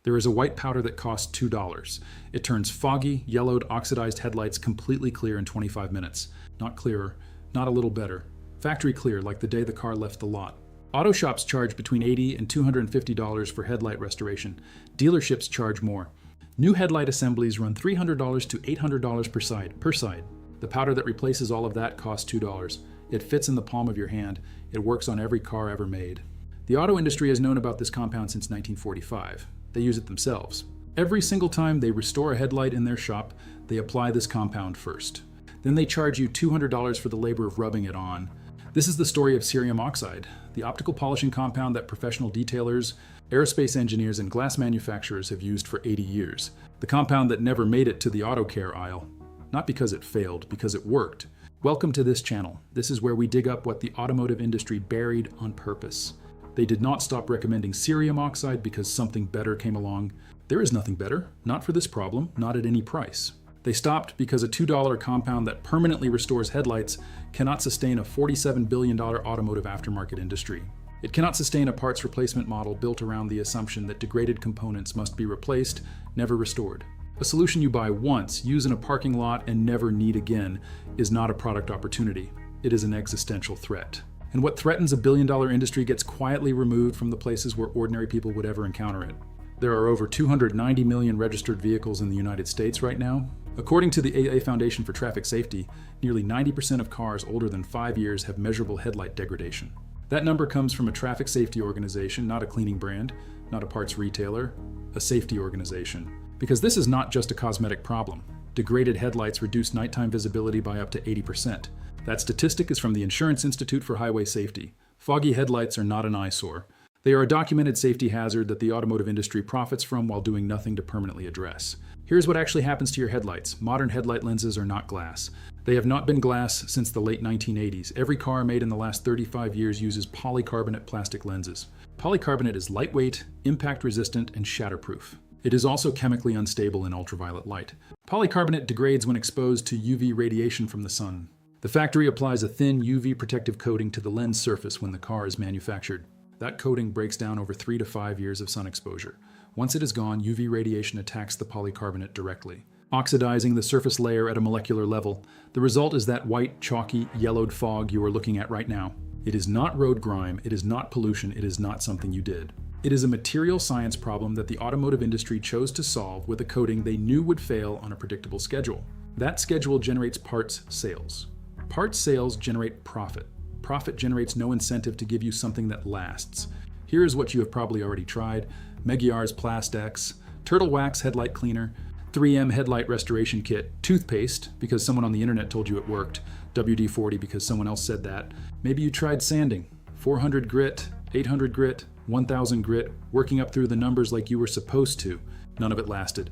There is a white powder that costs $2. It turns foggy, yellowed, oxidized headlights completely clear in 25 minutes. Not clearer, not a little better. Factory clear, like the day the car left the lot. Auto shops charge between $80 and $250 for headlight restoration. Dealerships charge more. New headlight assemblies run $300 to $800 per side. The powder that replaces all of that costs $2. It fits in the palm of your hand. It works on every car ever made. The auto industry has known about this compound since 1945. They use it themselves. Every single time they restore a headlight in their shop, they apply this compound first. Then they charge you $200 for the labor of rubbing it on. This is the story of cerium oxide, the optical polishing compound that professional detailers, aerospace engineers, and glass manufacturers have used for 80 years. The compound that never made it to the auto care aisle. Not because it failed, because it worked. Welcome to this channel. This is where we dig up what the automotive industry buried on purpose. They did not stop recommending cerium oxide because something better came along. There is nothing better, not for this problem, not at any price. They stopped because a $2 compound that permanently restores headlights cannot sustain a $47 billion automotive aftermarket industry. It cannot sustain a parts replacement model built around the assumption that degraded components must be replaced, never restored. A solution you buy once, use in a parking lot, and never need again is not a product opportunity. It is an existential threat. And what threatens a billion-dollar industry gets quietly removed from the places where ordinary people would ever encounter it. There are over 290 million registered vehicles in the United States right now. According to the AA Foundation for Traffic Safety, nearly 90% of cars older than 5 years have measurable headlight degradation. That number comes from a traffic safety organization, not a cleaning brand, not a parts retailer, a safety organization. Because this is not just a cosmetic problem. Degraded headlights reduce nighttime visibility by up to 80%. That statistic is from the Insurance Institute for Highway Safety. Foggy headlights are not an eyesore. They are a documented safety hazard that the automotive industry profits from while doing nothing to permanently address. Here's what actually happens to your headlights. Modern headlight lenses are not glass. They have not been glass since the late 1980s. Every car made in the last 35 years uses polycarbonate plastic lenses. Polycarbonate is lightweight, impact resistant, and shatterproof. It is also chemically unstable in ultraviolet light. Polycarbonate degrades when exposed to UV radiation from the sun. The factory applies a thin UV protective coating to the lens surface when the car is manufactured. That coating breaks down over 3 to 5 years of sun exposure. Once it is gone, UV radiation attacks the polycarbonate directly, oxidizing the surface layer at a molecular level. The result is that white, chalky, yellowed fog you are looking at right now. It is not road grime, it is not pollution, it is not something you did. It is a material science problem that the automotive industry chose to solve with a coating they knew would fail on a predictable schedule. That schedule generates parts sales. Parts sales generate profit. Profit generates no incentive to give you something that lasts. Here is what you have probably already tried: Meguiar's Plastex, Turtle Wax Headlight Cleaner, 3M Headlight Restoration Kit, toothpaste because someone on the internet told you it worked, WD-40 because someone else said that. Maybe you tried sanding, 400 grit, 800 grit, 1000 grit, working up through the numbers like you were supposed to. None of it lasted.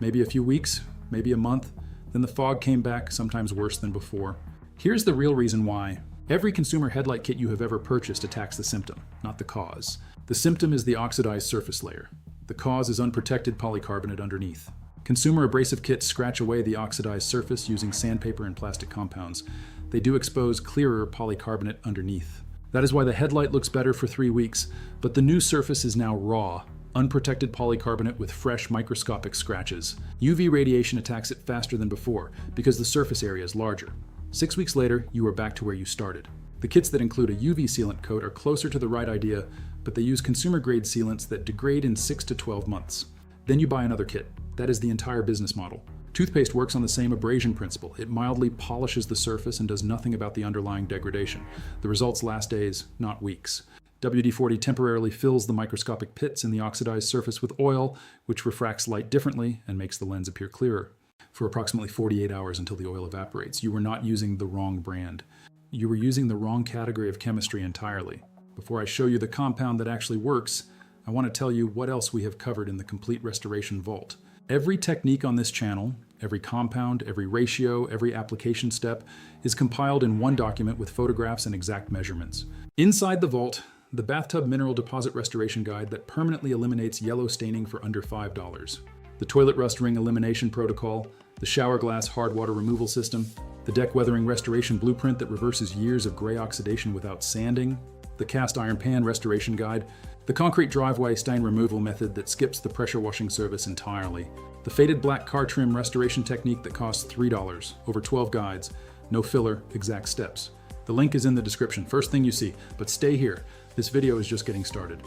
Maybe a few weeks, maybe a month, then the fog came back, sometimes worse than before. Here's the real reason why. Every consumer headlight kit you have ever purchased attacks the symptom, not the cause. The symptom is the oxidized surface layer. The cause is unprotected polycarbonate underneath. Consumer abrasive kits scratch away the oxidized surface using sandpaper and plastic compounds. They do expose clearer polycarbonate underneath. That is why the headlight looks better for 3 weeks, but the new surface is now raw, unprotected polycarbonate with fresh microscopic scratches. UV radiation attacks it faster than before because the surface area is larger. 6 weeks later, you are back to where you started. The kits that include a UV sealant coat are closer to the right idea, but they use consumer-grade sealants that degrade in 6 to 12 months. Then you buy another kit. That is the entire business model. Toothpaste works on the same abrasion principle. It mildly polishes the surface and does nothing about the underlying degradation. The results last days, not weeks. WD-40 temporarily fills the microscopic pits in the oxidized surface with oil, which refracts light differently and makes the lens appear clearer. For approximately 48 hours until the oil evaporates. You were not using the wrong brand. You were using the wrong category of chemistry entirely. Before I show you the compound that actually works, I want to tell you what else we have covered in the Complete Restoration Vault. Every technique on this channel, every compound, every ratio, every application step is compiled in one document with photographs and exact measurements. Inside the vault, the Bathtub Mineral Deposit Restoration Guide that permanently eliminates yellow staining for under $5. The toilet rust ring elimination protocol, the shower glass hard water removal system, the deck weathering restoration blueprint that reverses years of gray oxidation without sanding, the cast iron pan restoration guide, the concrete driveway stain removal method that skips the pressure washing service entirely, the faded black car trim restoration technique that costs $3, over 12 guides, no filler, exact steps. The link is in the description, first thing you see, but stay here, this video is just getting started.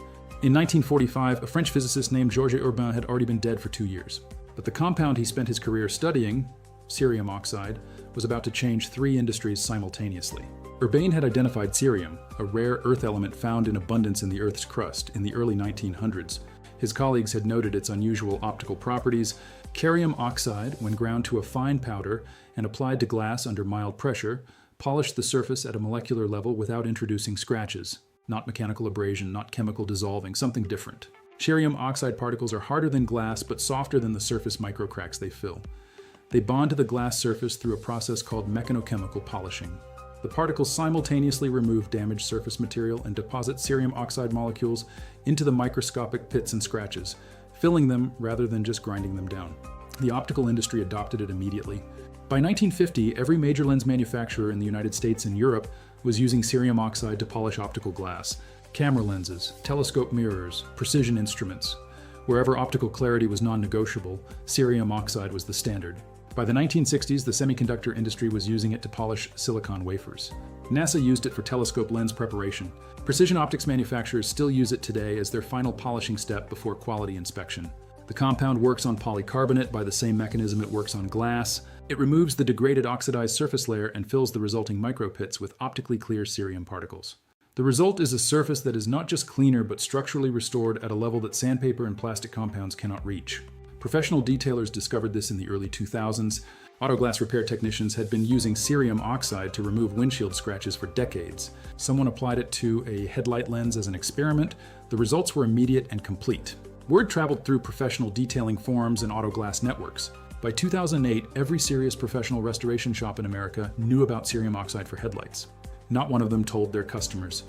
In 1945, a French physicist named Georges Urbain had already been dead for 2 years, but the compound he spent his career studying, cerium oxide, was about to change 3 industries simultaneously. Urbain had identified cerium, a rare earth element found in abundance in the Earth's crust, in the early 1900s. His colleagues had noted its unusual optical properties. Cerium oxide, when ground to a fine powder and applied to glass under mild pressure, polished the surface at a molecular level without introducing scratches. Not mechanical abrasion, not chemical dissolving, something different. Cerium oxide particles are harder than glass, but softer than the surface microcracks they fill. They bond to the glass surface through a process called mechanochemical polishing. The particles simultaneously remove damaged surface material and deposit cerium oxide molecules into the microscopic pits and scratches, filling them rather than just grinding them down. The optical industry adopted it immediately. By 1950, every major lens manufacturer in the United States and Europe was using cerium oxide to polish optical glass, camera lenses, telescope mirrors, precision instruments. Wherever optical clarity was non-negotiable, cerium oxide was the standard. By the 1960s, the semiconductor industry was using it to polish silicon wafers. NASA used it for telescope lens preparation. Precision optics manufacturers still use it today as their final polishing step before quality inspection. The compound works on polycarbonate by the same mechanism it works on glass. It removes the degraded oxidized surface layer and fills the resulting micropits with optically clear cerium particles. The result is a surface that is not just cleaner but structurally restored at a level that sandpaper and plastic compounds cannot reach. Professional detailers discovered this in the early 2000s. Auto glass repair technicians had been using cerium oxide to remove windshield scratches for decades. Someone applied it to a headlight lens as an experiment. The results were immediate and complete. Word traveled through professional detailing forums and auto glass networks. By 2008, every serious professional restoration shop in America knew about cerium oxide for headlights. Not one of them told their customers.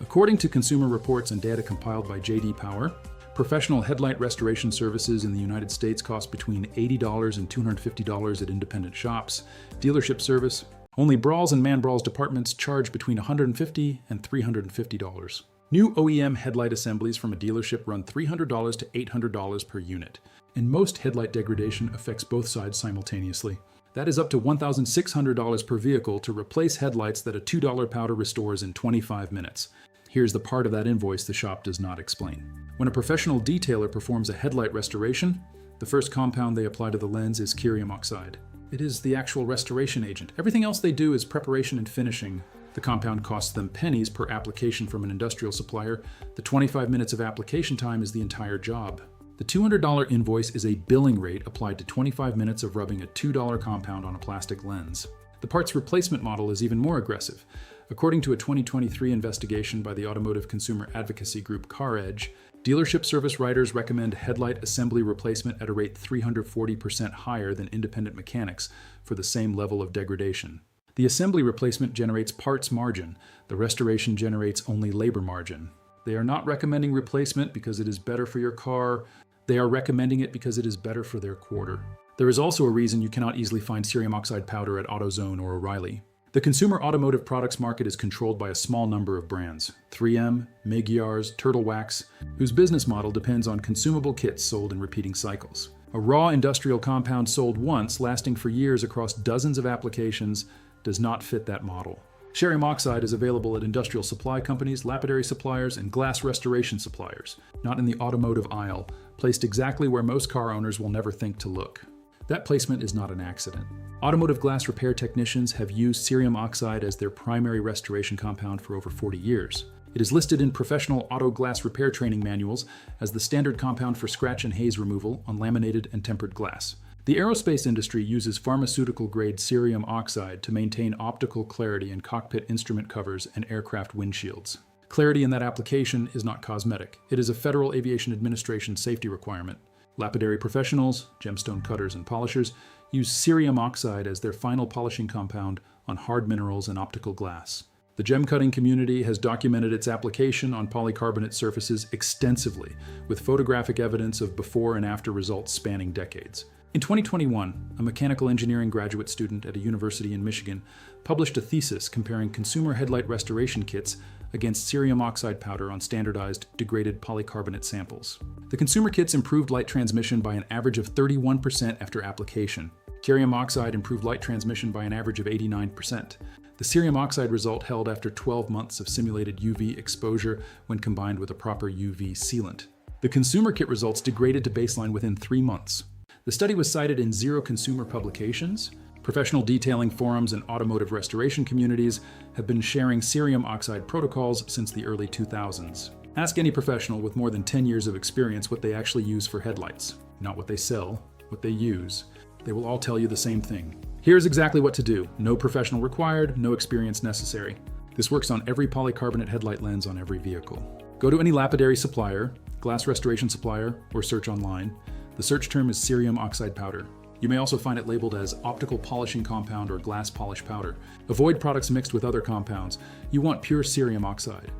According to consumer reports and data compiled by J.D. Power, professional headlight restoration services in the United States cost between $80 and $250 at independent shops. Dealership service, only Brawls and Man Brawls departments charge between $150 and $350. New OEM headlight assemblies from a dealership run $300 to $800 per unit, and most headlight degradation affects both sides simultaneously. That is up to $1,600 per vehicle to replace headlights that a $2 powder restores in 25 minutes. Here's the part of that invoice the shop does not explain. When a professional detailer performs a headlight restoration, the first compound they apply to the lens is cerium oxide. It is the actual restoration agent. Everything else they do is preparation and finishing. The compound costs them pennies per application from an industrial supplier. The 25 minutes of application time is the entire job. The $200 invoice is a billing rate applied to 25 minutes of rubbing a $2 compound on a plastic lens. The parts replacement model is even more aggressive. According to a 2023 investigation by the automotive consumer advocacy group CarEdge, dealership service writers recommend headlight assembly replacement at a rate 340% higher than independent mechanics for the same level of degradation. The assembly replacement generates parts margin. The restoration generates only labor margin. They are not recommending replacement because it is better for your car. They are recommending it because it is better for their quarter. There is also a reason you cannot easily find cerium oxide powder at AutoZone or O'Reilly. The consumer automotive products market is controlled by a small number of brands, 3M, Magyar's, Turtle Wax, whose business model depends on consumable kits sold in repeating cycles. A raw industrial compound sold once, lasting for years across dozens of applications, does not fit that model. Cerium oxide is available at industrial supply companies, lapidary suppliers, and glass restoration suppliers, not in the automotive aisle, placed exactly where most car owners will never think to look. That placement is not an accident. Automotive glass repair technicians have used cerium oxide as their primary restoration compound for over 40 years. It is listed in professional auto glass repair training manuals as the standard compound for scratch and haze removal on laminated and tempered glass. The aerospace industry uses pharmaceutical-grade cerium oxide to maintain optical clarity in cockpit instrument covers and aircraft windshields. Clarity in that application is not cosmetic. It is a Federal Aviation Administration safety requirement. Lapidary professionals, gemstone cutters and polishers, use cerium oxide as their final polishing compound on hard minerals and optical glass. The gem cutting community has documented its application on polycarbonate surfaces extensively, with photographic evidence of before and after results spanning decades. In 2021, a mechanical engineering graduate student at a university in Michigan published a thesis comparing consumer headlight restoration kits against cerium oxide powder on standardized, degraded polycarbonate samples. The consumer kits improved light transmission by an average of 31% after application. Cerium oxide improved light transmission by an average of 89%. The cerium oxide result held after 12 months of simulated UV exposure when combined with a proper UV sealant. The consumer kit results degraded to baseline within 3 months. The study was cited in 0 consumer publications. Professional detailing forums and automotive restoration communities have been sharing cerium oxide protocols since the early 2000s. Ask any professional with more than 10 years of experience what they actually use for headlights. Not what they sell, what they use. They will all tell you the same thing. Here's exactly what to do. No professional required, no experience necessary. This works on every polycarbonate headlight lens on every vehicle. Go to any lapidary supplier, glass restoration supplier, or search online. The search term is cerium oxide powder. You may also find it labeled as optical polishing compound or glass polish powder. Avoid products mixed with other compounds. You want pure cerium oxide.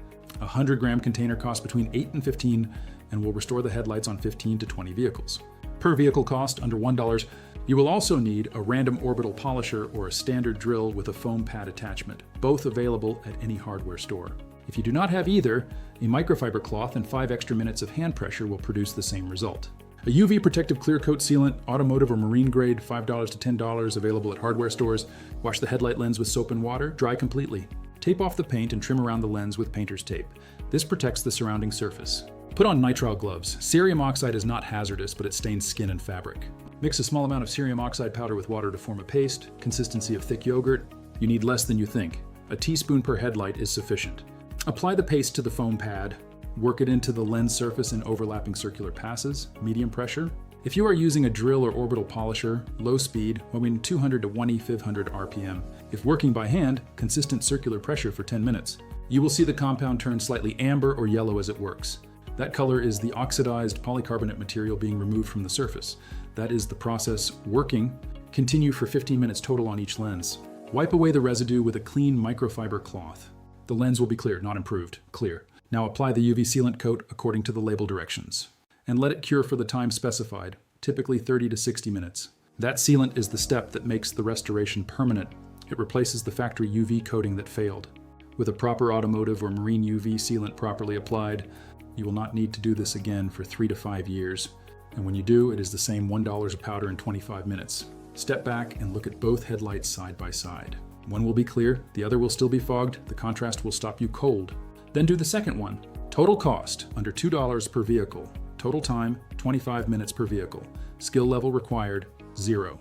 A 100-gram container costs between $8 and $15 and will restore the headlights on 15 to 20 vehicles. Per vehicle cost, under $1. You will also need a random orbital polisher or a standard drill with a foam pad attachment, both available at any hardware store. If you do not have either, a microfiber cloth and 5 extra minutes of hand pressure will produce the same result. A UV protective clear coat sealant, automotive or marine grade, $5 to $10, available at hardware stores. Wash the headlight lens with soap and water, dry completely. Tape off the paint and trim around the lens with painter's tape. This protects the surrounding surface. Put on nitrile gloves. Cerium oxide is not hazardous, but it stains skin and fabric. Mix a small amount of cerium oxide powder with water to form a paste, consistency of thick yogurt. You need less than you think. A teaspoon per headlight is sufficient. Apply the paste to the foam pad. Work it into the lens surface in overlapping circular passes, medium pressure. If you are using a drill or orbital polisher, low speed, between 200 to 1/500 RPM. If working by hand, consistent circular pressure for 10 minutes. You will see the compound turn slightly amber or yellow as it works. That color is the oxidized polycarbonate material being removed from the surface. That is the process working. Continue for 15 minutes total on each lens. Wipe away the residue with a clean microfiber cloth. The lens will be clear, not improved, clear. Now apply the UV sealant coat according to the label directions. And let it cure for the time specified, typically 30 to 60 minutes. That sealant is the step that makes the restoration permanent. It replaces the factory UV coating that failed. With a proper automotive or marine UV sealant properly applied, you will not need to do this again for 3 to 5 years. And when you do, it is the same $1 of powder in 25 minutes. Step back and look at both headlights side by side. One will be clear, the other will still be fogged, the contrast will stop you cold. Then do the second one. Total cost, under $2 per vehicle. Total time, 25 minutes per vehicle. Skill level required, 0.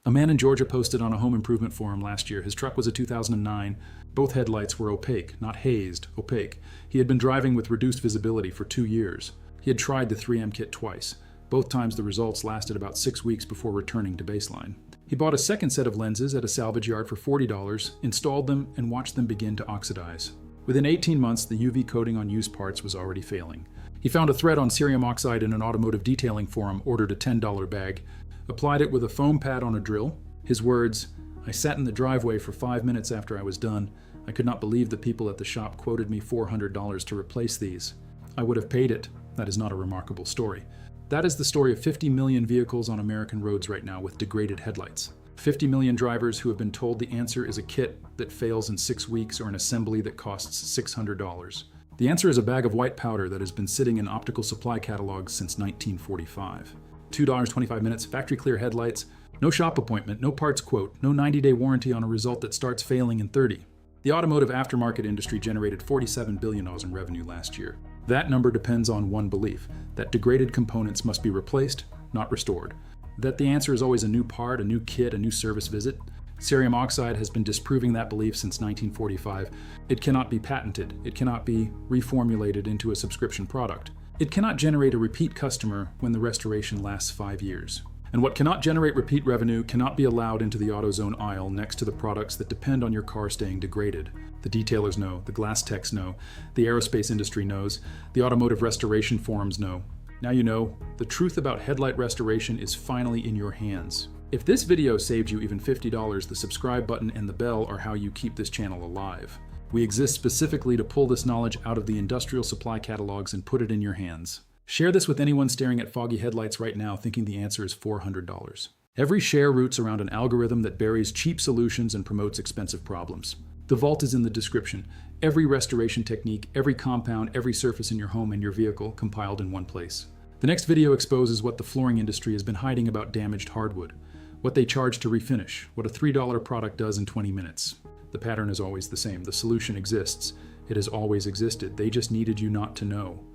A man in Georgia posted on a home improvement forum last year. His truck was a 2009. Both headlights were opaque, not hazed, opaque. He had been driving with reduced visibility for 2 years. He had tried the 3M kit twice. Both times the results lasted about 6 weeks before returning to baseline. He bought a second set of lenses at a salvage yard for $40, installed them, and watched them begin to oxidize. Within 18 months, the UV coating on used parts was already failing. He found a thread on cerium oxide in an automotive detailing forum, ordered a $10 bag, applied it with a foam pad on a drill. His words, "I sat in the driveway for 5 minutes after I was done. I could not believe the people at the shop quoted me $400 to replace these. I would have paid it." That is not a remarkable story. That is the story of 50 million vehicles on American roads right now with degraded headlights. 50 million drivers who have been told the answer is a kit that fails in 6 weeks or an assembly that costs $600. The answer is a bag of white powder that has been sitting in optical supply catalogs since 1945. $2, 25 minutes, factory clear headlights, no shop appointment, no parts quote, no 90-day warranty on a result that starts failing in 30. The automotive aftermarket industry generated $47 billion in revenue last year. That number depends on one belief, that degraded components must be replaced, not restored. That the answer is always a new part, a new kit, a new service visit. Cerium oxide has been disproving that belief since 1945. It cannot be patented. It cannot be reformulated into a subscription product. It cannot generate a repeat customer when the restoration lasts 5 years. And what cannot generate repeat revenue cannot be allowed into the AutoZone aisle next to the products that depend on your car staying degraded. The detailers know, the glass techs know, the aerospace industry knows, the automotive restoration forums know. Now you know, the truth about headlight restoration is finally in your hands. If this video saved you even $50, the subscribe button and the bell are how you keep this channel alive. We exist specifically to pull this knowledge out of the industrial supply catalogs and put it in your hands. Share this with anyone staring at foggy headlights right now thinking the answer is $400. Every share roots around an algorithm that buries cheap solutions and promotes expensive problems. The vault is in the description. Every restoration technique, every compound, every surface in your home and your vehicle compiled in one place. The next video exposes what the flooring industry has been hiding about damaged hardwood, what they charge to refinish, what a $3 product does in 20 minutes. The pattern is always the same. The solution exists. It has always existed. They just needed you not to know.